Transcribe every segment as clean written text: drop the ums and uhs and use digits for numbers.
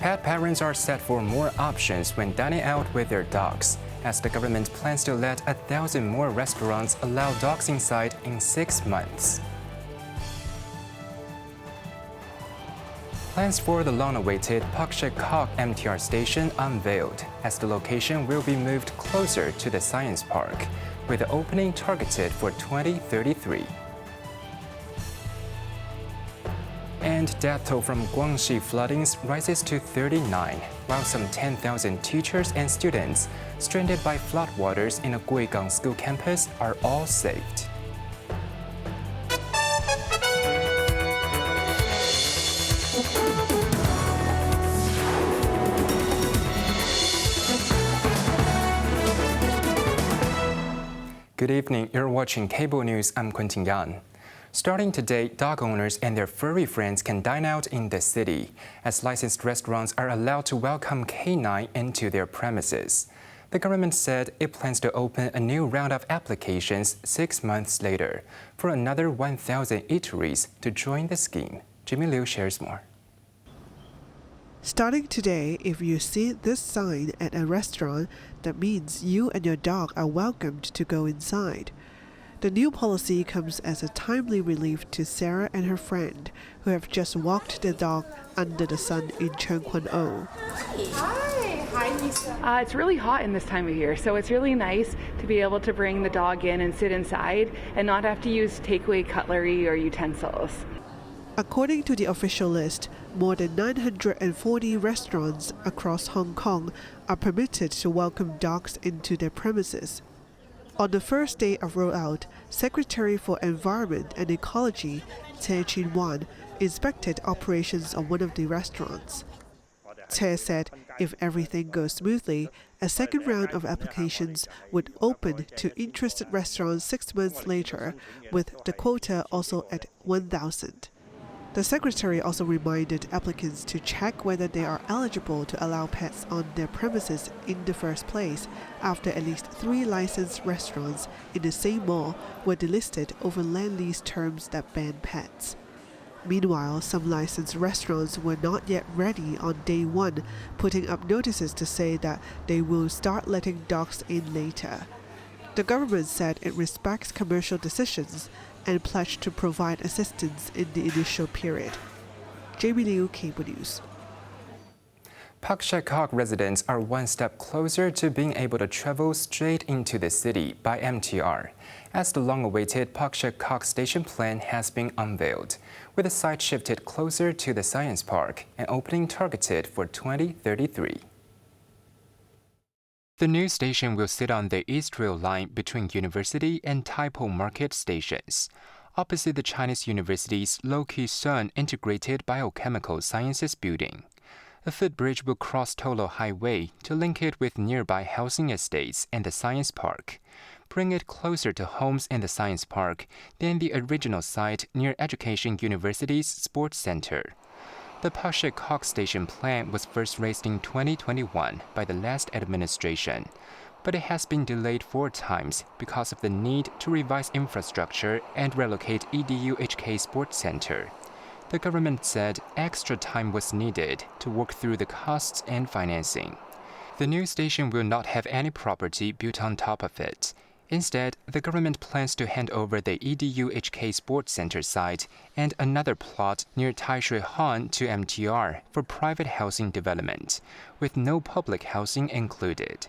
Pet parents are set for more options when dining out with their dogs, as the government plans to let 1,000 more restaurants allow dogs inside in 6 months. Plans for the long-awaited Pak Shek Kok MTR station unveiled, as the location will be moved closer to the science park, with the opening targeted for 2033. And death toll from Guangxi floodings rises to 39, while some 10,000 teachers and students stranded by floodwaters in a Guigang school campus are all saved. Good evening, you're watching Cable News. I'm Quentin Yan. Starting today, dog owners and their furry friends can dine out in the city, as licensed restaurants are allowed to welcome canine into their premises. The government said it plans to open a new round of applications 6 months later for another 1,000 eateries to join the scheme. Jimmy Liu shares more. Starting today, if you see this sign at a restaurant, that means you and your dog are welcomed to go inside. The new policy comes as a timely relief to Sarah and her friend, who have just walked their dog under the sun in Cheongkwon-o. Hi, it's really hot in this time of year, so it's really nice to be able to bring the dog in and sit inside and not have to use takeaway cutlery or utensils. According to the official list, more than 940 restaurants across Hong Kong are permitted to welcome dogs into their premises. On the first day of rollout, Secretary for Environment and Ecology, Che Chin-wan, inspected operations of one of the restaurants. Che said if everything goes smoothly, a second round of applications would open to interested restaurants 6 months later, with the quota also at 1,000. The secretary also reminded applicants to check whether they are eligible to allow pets on their premises in the first place, after at least 3 licensed restaurants in the same mall were delisted over land lease terms that ban pets. Meanwhile, some licensed restaurants were not yet ready on day 1, putting up notices to say that they will start letting dogs in later. The government said it respects commercial decisions and pledged to provide assistance in the initial period. Jamie Liu, Cable News. Pak Shek Kok residents are one step closer to being able to travel straight into the city by MTR, as the long-awaited Pak Shek Kok station plan has been unveiled, with the site shifted closer to the science park and opening targeted for 2033. The new station will sit on the East Rail line between University and Taipo Market stations, opposite the Chinese University's Lo Ki Sun Integrated Biochemical Sciences building. A footbridge will cross Tolo Highway to link it with nearby housing estates and the science park, bring it closer to homes in the science park than the original site near Education University's Sports Center. The Pak Shek Kok station plan was first raised in 2021 by the last administration, but it has been delayed 4 times because of the need to revise infrastructure and relocate EDU-HK Sports Center. The government said extra time was needed to work through the costs and financing. The new station will not have any property built on top of it. Instead, the government plans to hand over the EDU-HK Sports Center site and another plot near Tai Shui Han to MTR for private housing development, with no public housing included.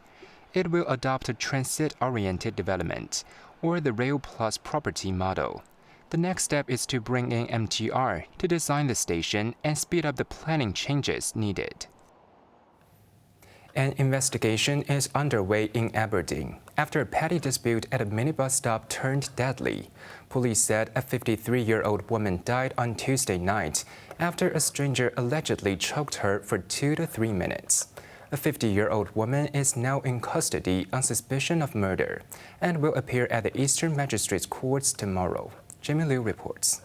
It will adopt a transit-oriented development, or the Rail Plus property model. The next step is to bring in MTR to design the station and speed up the planning changes needed. An investigation is underway in Aberdeen after a petty dispute at a minibus stop turned deadly. Police said a 53-year-old woman died on Tuesday night after a stranger allegedly choked her for 2 to 3 minutes. A 50-year-old woman is now in custody on suspicion of murder and will appear at the Eastern Magistrates Courts tomorrow. Jamie Liu reports.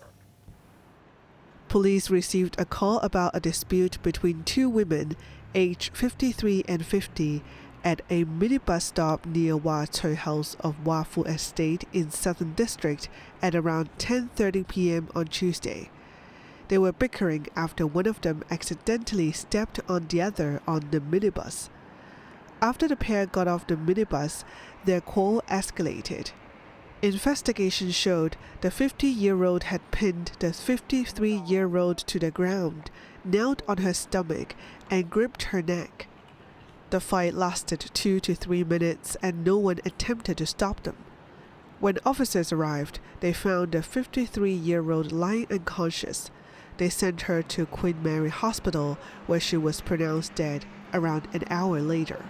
Police received a call about a dispute between 2 women, aged 53 and 50, at a minibus stop near Wah Choi House of Wah Fu Estate in Southern District at around 10:30 p.m. on Tuesday. They were bickering after one of them accidentally stepped on the other on the minibus. After the pair got off the minibus, their quarrel escalated. Investigation showed the 50-year-old had pinned the 53-year-old to the ground, knelt on her stomach, and gripped her neck. The fight lasted 2 to 3 minutes and no one attempted to stop them. When officers arrived, they found the 53-year-old lying unconscious. They sent her to Queen Mary Hospital, where she was pronounced dead around an hour later.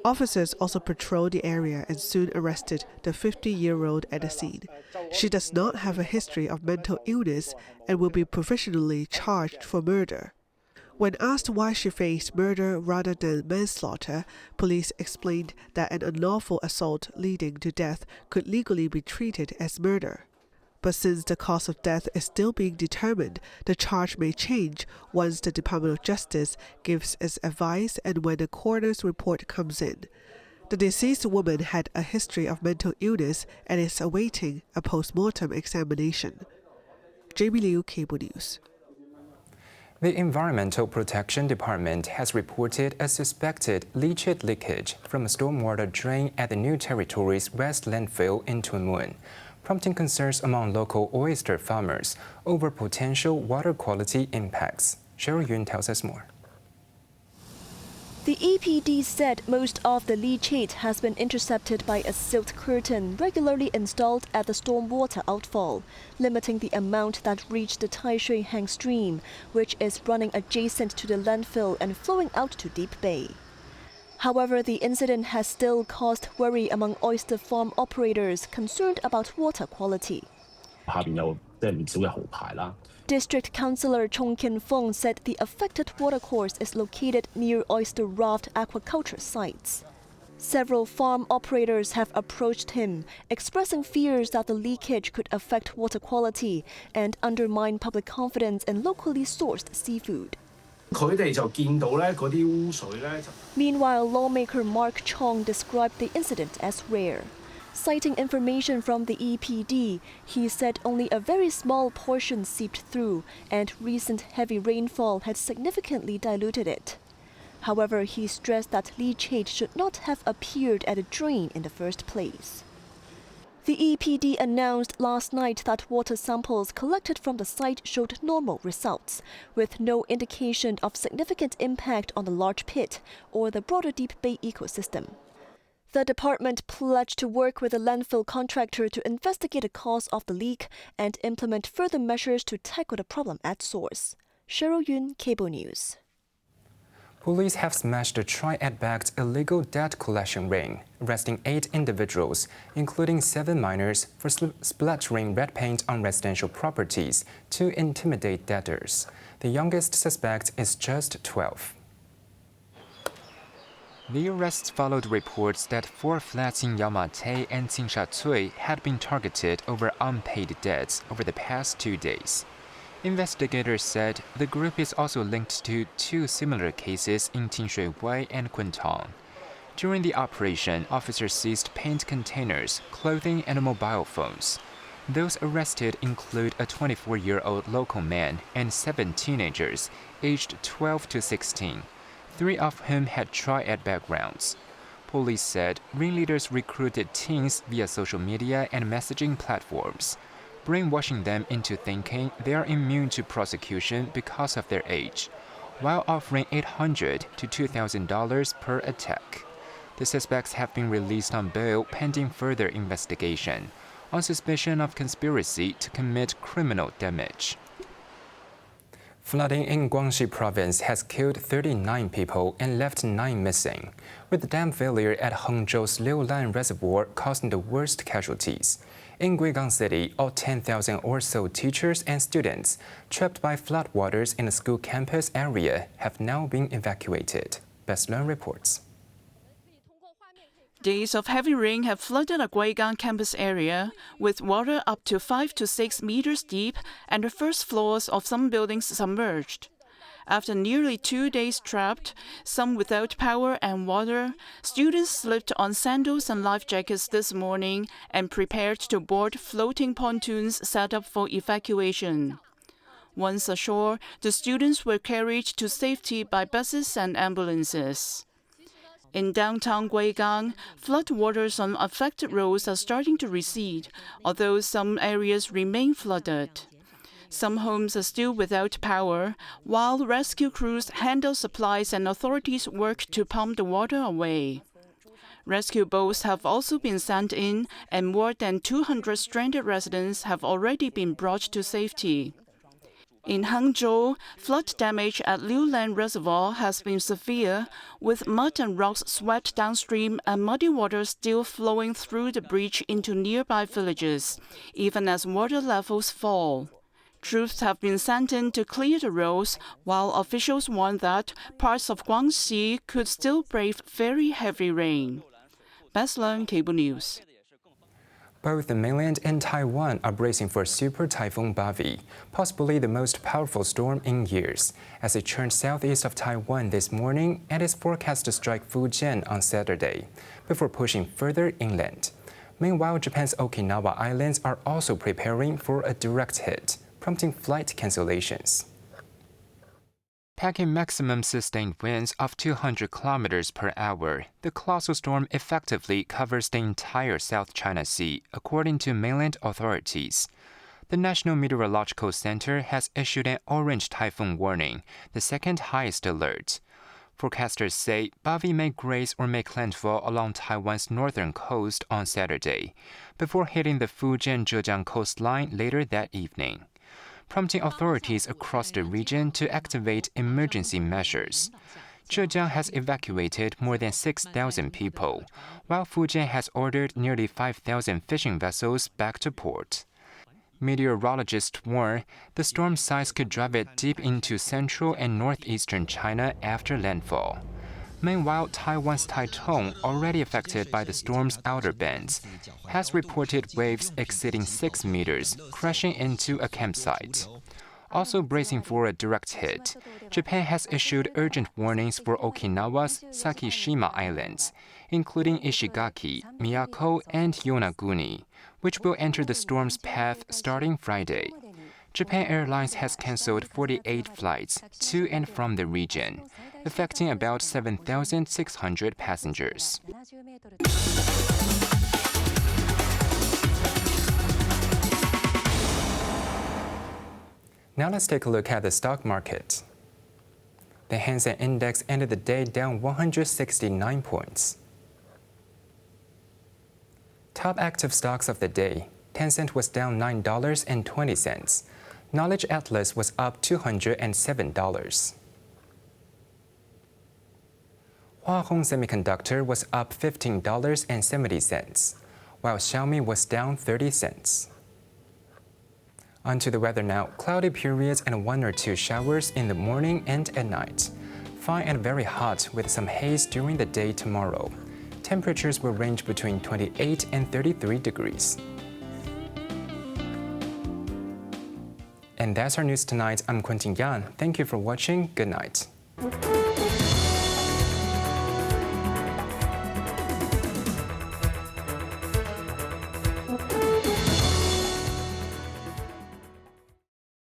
Officers also patrolled the area and soon arrested the 50-year-old at the scene. She does not have a history of mental illness and will be provisionally charged for murder. When asked why she faced murder rather than manslaughter, police explained that an unlawful assault leading to death could legally be treated as murder. But since the cause of death is still being determined, the charge may change once the Department of Justice gives its advice and when the coroner's report comes in. The deceased woman had a history of mental illness and is awaiting a post-mortem examination. Jamie Liu, Cable News. The Environmental Protection Department has reported a suspected leachate leakage from a stormwater drain at the New Territories West landfill in Tuen Mun, prompting concerns among local oyster farmers over potential water quality impacts. Cheryl Yun tells us more. The EPD said most of the leachate has been intercepted by a silt curtain regularly installed at the stormwater outfall, limiting the amount that reached the Taishui Hang stream, which is running adjacent to the landfill and flowing out to Deep Bay. However, the incident has still caused worry among oyster farm operators concerned about water quality. District Councillor Chong Kin Feng said the affected watercourse is located near oyster raft aquaculture sites. Several farm operators have approached him, expressing fears that the leakage could affect water quality and undermine public confidence in locally sourced seafood. Meanwhile, lawmaker Mark Chong described the incident as rare. Citing information from the EPD, he said only a very small portion seeped through, and recent heavy rainfall had significantly diluted it. However, he stressed that leachate should not have appeared at a drain in the first place. The EPD announced last night that water samples collected from the site showed normal results, with no indication of significant impact on the large pit or the broader Deep Bay ecosystem. The department pledged to work with the landfill contractor to investigate the cause of the leak and implement further measures to tackle the problem at source. Cheryl Yun, Cable News. Police have smashed a triad-backed illegal debt collection ring, arresting 8 individuals, including 7 minors, for splattering red paint on residential properties to intimidate debtors. The youngest suspect is just 12. The arrests followed reports that 4 flats in Yaomate and Tsingsha Cui had been targeted over unpaid debts over the past 2 days. Investigators said the group is also linked to 2 similar cases in Tinshui and Kuntong. During the operation, officers seized paint containers, clothing, and mobile phones. Those arrested include a 24-year-old local man and 7 teenagers, aged 12 to 16. 3 of whom had triad backgrounds. Police said ringleaders recruited teens via social media and messaging platforms, brainwashing them into thinking they are immune to prosecution because of their age, while offering $800 to $2,000 per attack. The suspects have been released on bail pending further investigation, on suspicion of conspiracy to commit criminal damage. Flooding in Guangxi province has killed 39 people and left 9 missing, with dam failure at Hangzhou's Liulan Reservoir causing the worst casualties. In Guigang City, all 10,000 or so teachers and students trapped by floodwaters in the school campus area have now been evacuated. Best Learn reports. Days of heavy rain have flooded the Guigang campus area, with water up to 5 to 6 meters deep and the first floors of some buildings submerged. After nearly 2 days trapped, some without power and water, students slipped on sandals and life jackets this morning and prepared to board floating pontoons set up for evacuation. Once ashore, the students were carried to safety by buses and ambulances. In downtown Guigang, floodwaters on affected roads are starting to recede, although some areas remain flooded. Some homes are still without power, while rescue crews handle supplies and authorities work to pump the water away. Rescue boats have also been sent in, and more than 200 stranded residents have already been brought to safety. In Hangzhou, flood damage at Liulan Reservoir has been severe, with mud and rocks swept downstream and muddy water still flowing through the breach into nearby villages, even as water levels fall. Troops have been sent in to clear the roads, while officials warn that parts of Guangxi could still brave very heavy rain. Baslan Cable News. Both the mainland and Taiwan are bracing for Super Typhoon Bavi, possibly the most powerful storm in years, as it churned southeast of Taiwan this morning and is forecast to strike Fujian on Saturday, before pushing further inland. Meanwhile, Japan's Okinawa Islands are also preparing for a direct hit, prompting flight cancellations. Packing maximum sustained winds of 200 kilometers per hour, the colossal storm effectively covers the entire South China Sea, according to mainland authorities. The National Meteorological Center has issued an orange typhoon warning, the second highest alert. Forecasters say Bavi may graze or make landfall along Taiwan's northern coast on Saturday, before hitting the Fujian-Zhejiang coastline later that evening, prompting authorities across the region to activate emergency measures. Zhejiang has evacuated more than 6,000 people, while Fujian has ordered nearly 5,000 fishing vessels back to port. Meteorologists warn the storm size could drive it deep into central and northeastern China after landfall. Meanwhile, Taiwan's Taitung, already affected by the storm's outer bands, has reported waves exceeding 6 meters, crashing into a campsite. Also bracing for a direct hit, Japan has issued urgent warnings for Okinawa's Sakishima Islands, including Ishigaki, Miyako, and Yonaguni, which will enter the storm's path starting Friday. Japan Airlines has canceled 48 flights to and from the region, affecting about 7,600 passengers. Now let's take a look at the stock market. The Hang Seng Index ended the day down 169 points. Top active stocks of the day. Tencent was down $9.20. Knowledge Atlas was up $207. Hua Hong Semiconductor was up $15.70, while Xiaomi was down 30 cents. On to the weather now. Cloudy periods and 1 or 2 showers in the morning and at night. Fine and very hot with some haze during the day tomorrow. Temperatures will range between 28 and 33 degrees. And that's our news tonight. I'm Quentin Yan. Thank you for watching. Good night.